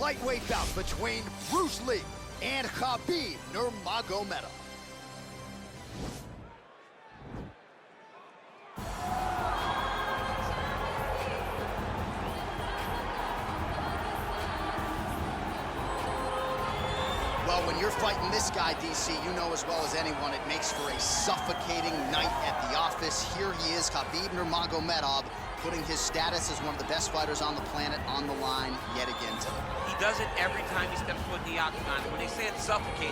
lightweight bout between Bruce Lee and Khabib Nurmagomedov. Well, when you're fighting this guy, DC, you know as well as anyone, it makes for a suffocating night at the office. Here he is, Khabib Nurmagomedov, putting his status as one of the best fighters on the planet on the line yet again today. He does it every time he steps foot in the octagon. When they say it's suffocating,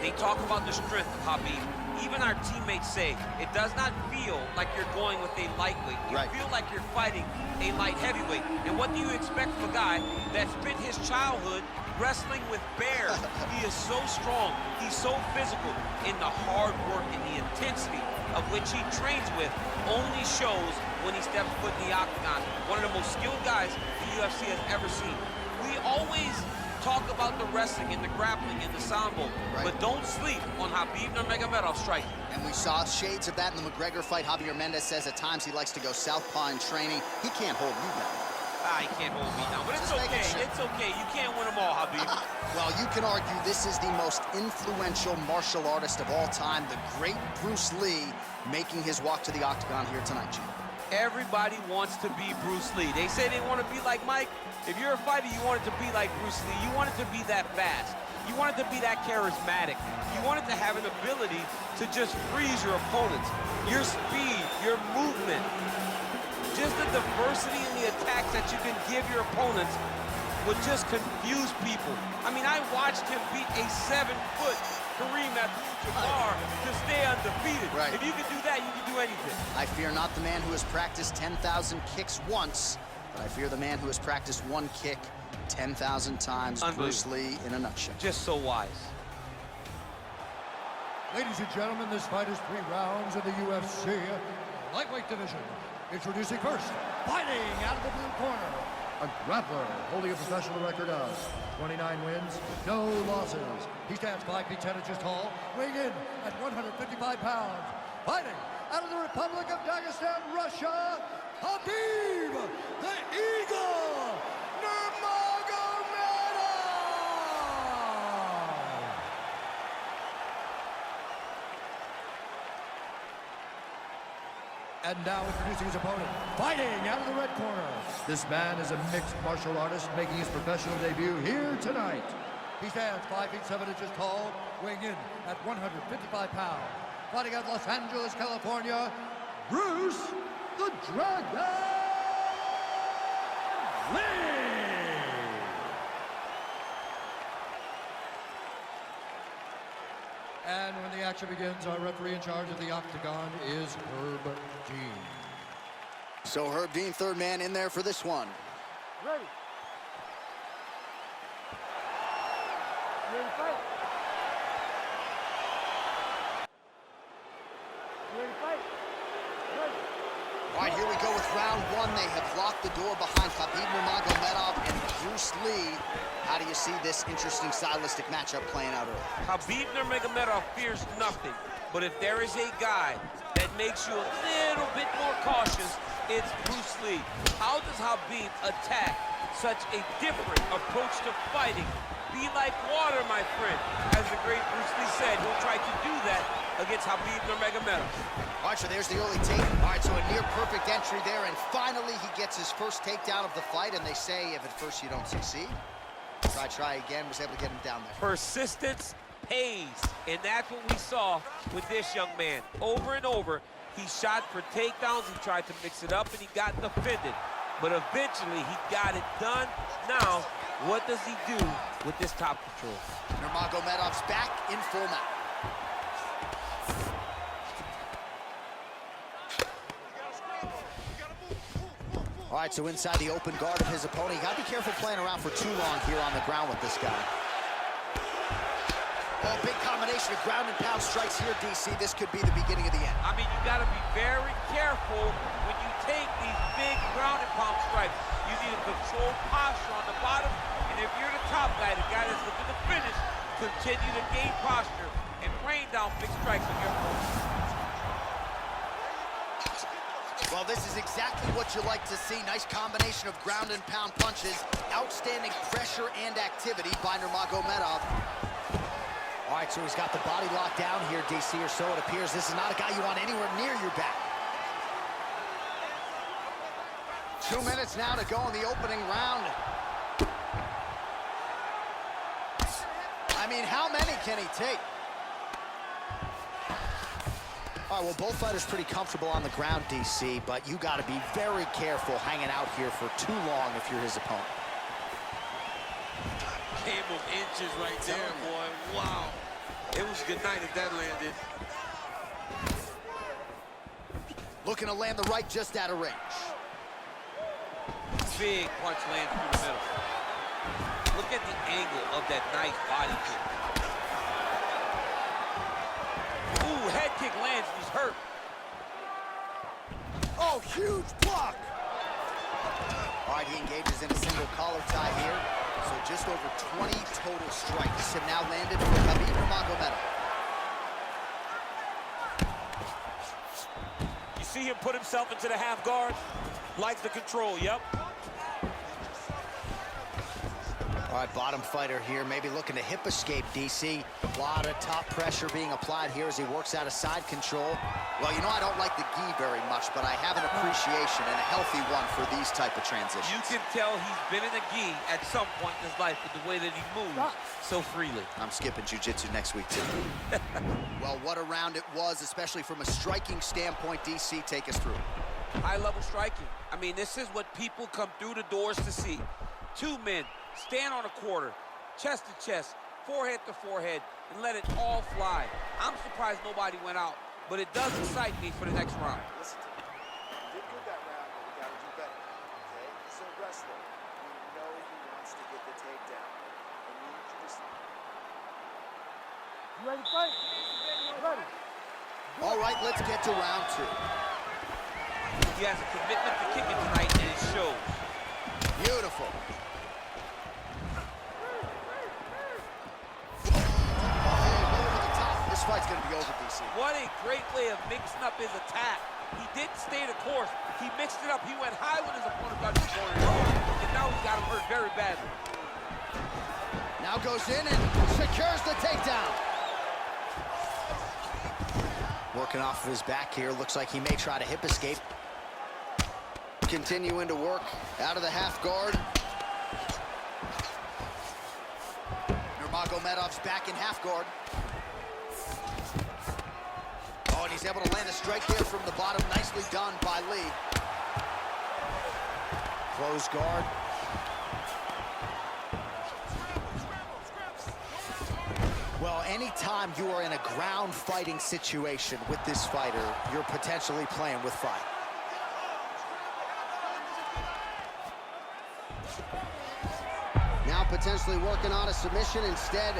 they talk about the strength of Khabib. Even our teammates say it does not feel like you're going with a lightweight. You feel like you're fighting a light heavyweight. And what do you expect from a guy that spent his childhood wrestling with bears? He is so strong, he's so physical, and the hard work and the intensity of which he trains with only shows when he steps foot in the octagon. One of the most skilled guys the UFC has ever seen. We always talk about the wrestling and the grappling and the sambo, but don't sleep on Khabib Nurmagomedov's striking. And we saw shades of that in the McGregor fight. Javier Mendez says at times he likes to go southpaw in training. He can't hold you down. He can't hold me down, but it's okay. It's okay. You can't win them all, Khabib. Well, you can argue this is the most influential martial artist of all time, the great Bruce Lee, making his walk to the octagon here tonight, Chief. Everybody wants to be Bruce Lee. They say they want to be like Mike. If you're a fighter, you want it to be like Bruce Lee. You want it to be that fast. You want it to be that charismatic. You want it to have an ability to just freeze your opponents. Your speed, your movement, just the diversity in the attacks that you can give your opponents would just confuse people. I mean, I watched him beat a 7-foot Kareem Abdul-Jabbar to stay undefeated. If you can do that, you can do anything. I fear not the man who has practiced 10,000 kicks once, but I fear the man who has practiced one kick 10,000 times. Bruce Lee in a nutshell. Just so wise. Ladies and gentlemen, this fight is 3 rounds in the UFC lightweight division. Introducing first, fighting out of the blue corner, a grappler holding a professional record of 29 wins, no losses. He stands 5 feet 10 inches tall, weighing in at 155 pounds. Fighting out of the Republic of Dagestan, Russia, Khabib the Eagle Nurmagomedov! And now introducing his opponent, fighting out of the red corner. This man is a mixed martial artist making his professional debut here tonight. He stands 5 feet 7 inches tall, weighing in at 155 pounds. Fighting out of Los Angeles, California, Bruce the Dragon Lee! And when the action begins, our referee in charge of the octagon is Herb Dean. So Herb Dean, third man in there for this one. Ready. Ready to fight? Ready to fight? Ready. All right, here we go with round 1. They have locked the door behind Khabib Nurmagomedov and Bruce Lee. How do you see this interesting stylistic matchup playing out early? Khabib Nurmagomedov fears nothing, but if there is a guy that makes you a little bit more cautious, it's Bruce Lee. How does Khabib attack such a different approach to fighting? Be like water, my friend. As the great Bruce Lee said, he'll try to do that against Khabib Nurmagomedov. All right, so there's the early take. All right, so a near-perfect entry there, and finally he gets his first takedown of the fight, and they say if at first you don't succeed, try again, was able to get him down there. Persistence pays, and that's what we saw with this young man. Over and over, he shot for takedowns, he tried to mix it up, and he got defended. But eventually, he got it done. Now, what does he do with this top control? Nurmagomedov's back in full mount. All right, so inside the open guard of his opponent, you gotta be careful playing around for too long here on the ground with this guy. Oh, big combination of ground and pound strikes here, DC. This could be the beginning of the end. I mean, you gotta be very careful when you take these big ground and pound strikes. You need a controlled posture on the bottom, and if you're the top guy, the guy that's looking to finish, continue to gain posture and rain down big strikes on your opponent. Well, this is exactly what you like to see. Nice combination of ground and pound punches. Outstanding pressure and activity by Nurmagomedov. All right, so he's got the body locked down here, DC, or so it appears. This is not a guy you want anywhere near your back. 2 minutes now to go in the opening round. I mean, how many can he take? All right, well, both fighters pretty comfortable on the ground, DC, but you got to be very careful hanging out here for too long if you're his opponent. Game of inches right there, boy. Wow. It was a good night if that landed. Looking to land the right just out of range. Big punch lands through the middle. Look at the angle of that nice body kick. Ooh, head kick lands, he's hurt. Oh, huge block. All right, he engages in a single collar tie here. So just over 20 total strikes have now landed for Khabib Nurmagomedov. You see him put himself into the half guard. Likes the control, yep. All right, bottom fighter here, maybe looking to hip escape, DC. A lot of top pressure being applied here as he works out of side control. Well, you know, I don't like the gi very much, but I have an appreciation and a healthy one for these type of transitions. You can tell he's been in a gi at some point in his life with the way that he moves so freely. I'm skipping jiu-jitsu next week, too. Well, what a round it was, especially from a striking standpoint. DC, take us through. High-level striking. I mean, this is what people come through the doors to see. Two men stand on a quarter, chest to chest, forehead to forehead, and let it all fly. I'm surprised nobody went out, but it does excite me for the next round. Listen to me. You did good that round, but we got to do better, okay? He's a wrestler. We know he wants to get the takedown. I need you to... You ready to fight? Ready. All right, let's get to round two. He has a commitment to kicking tonight, and it shows. Beautiful. This fight's gonna be over, DC. What a great way of mixing up his attack. He didn't stay the course. He mixed it up. He went high when his opponent got his corner, and now he's got him hurt very badly. Now goes in and secures the takedown. Working off of his back here. Looks like he may try to hip escape. Continuing to work out of the half guard. Nurmagomedov's back in half guard. Oh, and he's able to land a strike there from the bottom. Nicely done by Lee. Close guard. Well, anytime you are in a ground fighting situation with this fighter, you're potentially playing with fire. Now potentially working on a submission instead.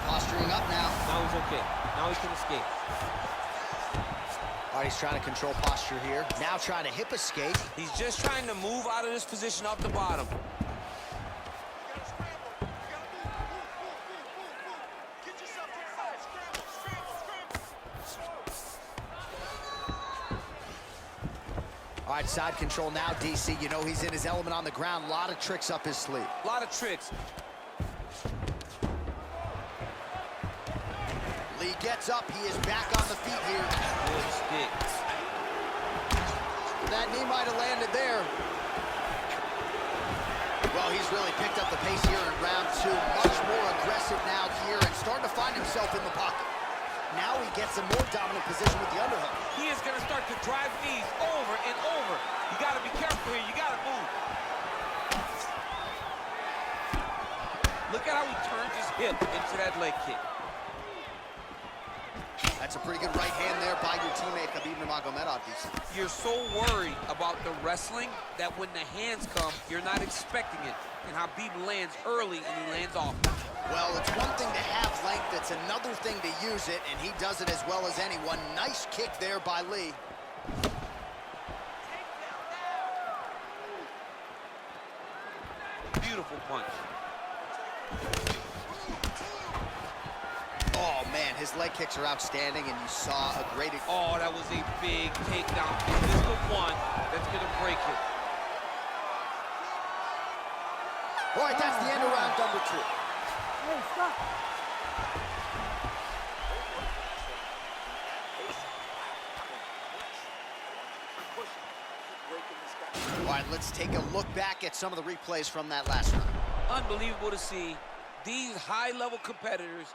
Posturing up now. Now he's okay. Now he can escape. All right, he's trying to control posture here. Now trying to hip escape. He's just trying to move out of this position up the bottom. All right, side control now, DC. You know he's in his element on the ground. A lot of tricks up his sleeve. A lot of tricks. Lee gets up. He is back on the feet here. Good stick. That knee might have landed there. Well, he's really picked up the pace here in round two. Much more aggressive now here and starting to find himself in the pocket. Now he gets a more dominant position with the underhook. He is going to start to drive knees over and over. You got to be careful here. You got to move. Look at how he turns his hip into that leg kick. That's a pretty good right hand there by your teammate, Khabib Nurmagomedov. You're so worried about the wrestling that when the hands come, you're not expecting it. And Khabib lands early and he lands off. Well, it's one thing to have length, it's another thing to use it, and he does it as well as anyone. Nice kick there by Lee. Beautiful punch. Man, his leg kicks are outstanding, and you saw a great... Oh, that was a big takedown. This is the one that's going to break it. All right, that's the end of round number 2. Hey, stop. All right, let's take a look back at some of the replays from that last round. Unbelievable to see these high-level competitors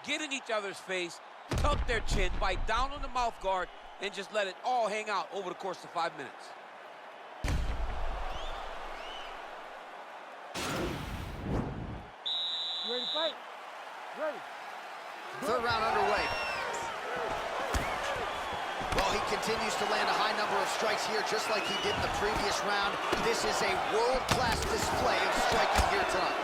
get in each other's face, tuck their chin, bite down on the mouth guard, and just let it all hang out over the course of 5 minutes. You ready to fight? Ready. Third round underway. Well, he continues to land a high number of strikes here, just like he did in the previous round. This is a world-class display of striking here tonight.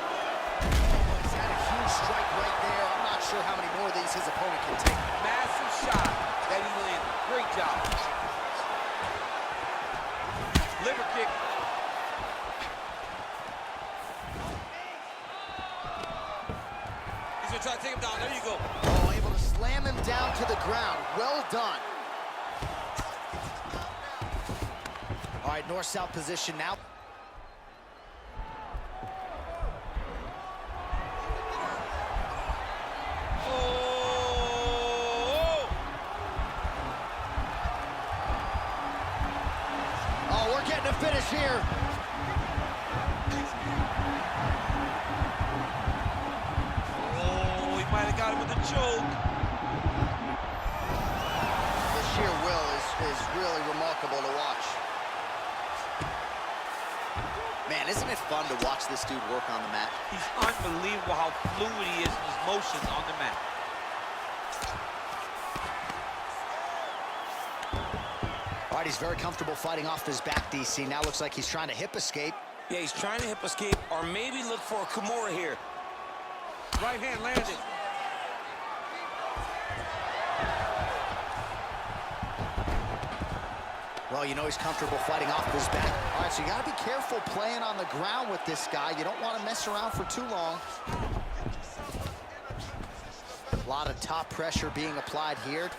He's had a huge strike right there. I'm not sure how many more of these his opponent can take. Massive shot that he landed. Great job. Liver kick. He's gonna try to take him down. There you go. Oh, able to slam him down to the ground. Well done. All right, north-south position now. Oh, we're getting a finish here. Oh, he might have got him with a choke. The sheer will is really remarkable to watch. Man, isn't it fun to watch this dude work on the mat? He's unbelievable how fluid he is in his motions on the mat. All right, he's very comfortable fighting off his back, DC. Now looks like he's trying to hip escape. Yeah, he's trying to hip escape or maybe look for a Kimura here. Right hand landed. Well, you know he's comfortable fighting off his back. All right, so you got to be careful playing on the ground with this guy. You don't want to mess around for too long. A lot of top pressure being applied here.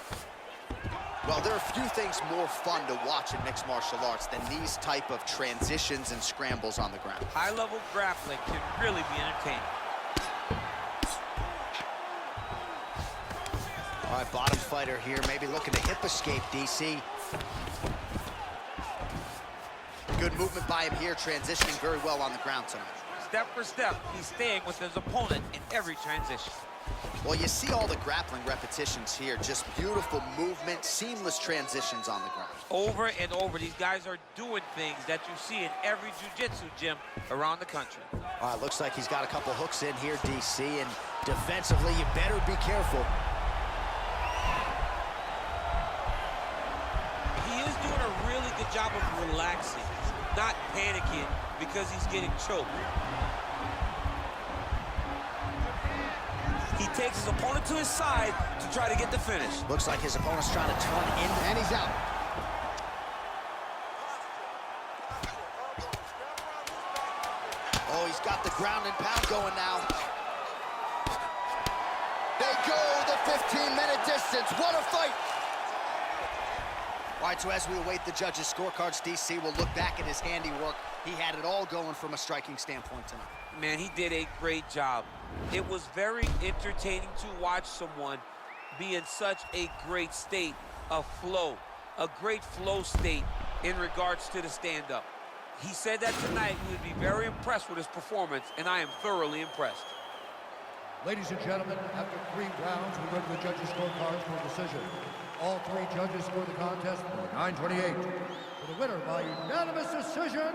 Well, there are a few things more fun to watch in mixed martial arts than these type of transitions and scrambles on the ground. High-level grappling can really be entertaining. All right, bottom fighter here, maybe looking to hip escape, DC. Good movement by him here, transitioning very well on the ground tonight. Step for step, he's staying with his opponent in every transition. Well, you see all the grappling repetitions here, just beautiful movement, seamless transitions on the ground. Over and over, these guys are doing things that you see in every jiu-jitsu gym around the country. All right, looks like he's got a couple hooks in here, DC, and defensively, you better be careful. He is doing a really good job of relaxing, not panicking because he's getting choked. He takes his opponent to his side to try to get the finish. Looks like his opponent's trying to turn in, and he's out. Oh, he's got the ground and pound going now. They go the 15-minute distance. What a fight! All right, so as we await the judges' scorecards, DC will look back at his handiwork. He had it all going from a striking standpoint tonight. Man, he did a great job. It was very entertaining to watch someone be in such a great state of flow, a great flow state in regards to the stand-up. He said that tonight he would be very impressed with his performance, and I am thoroughly impressed. Ladies and gentlemen, after 3 rounds, we go to the judges' scorecards for a decision. All 3 judges scored the contest for 9:28. For the winner by unanimous decision,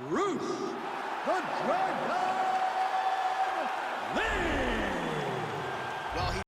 Bruce the Dragon Lee!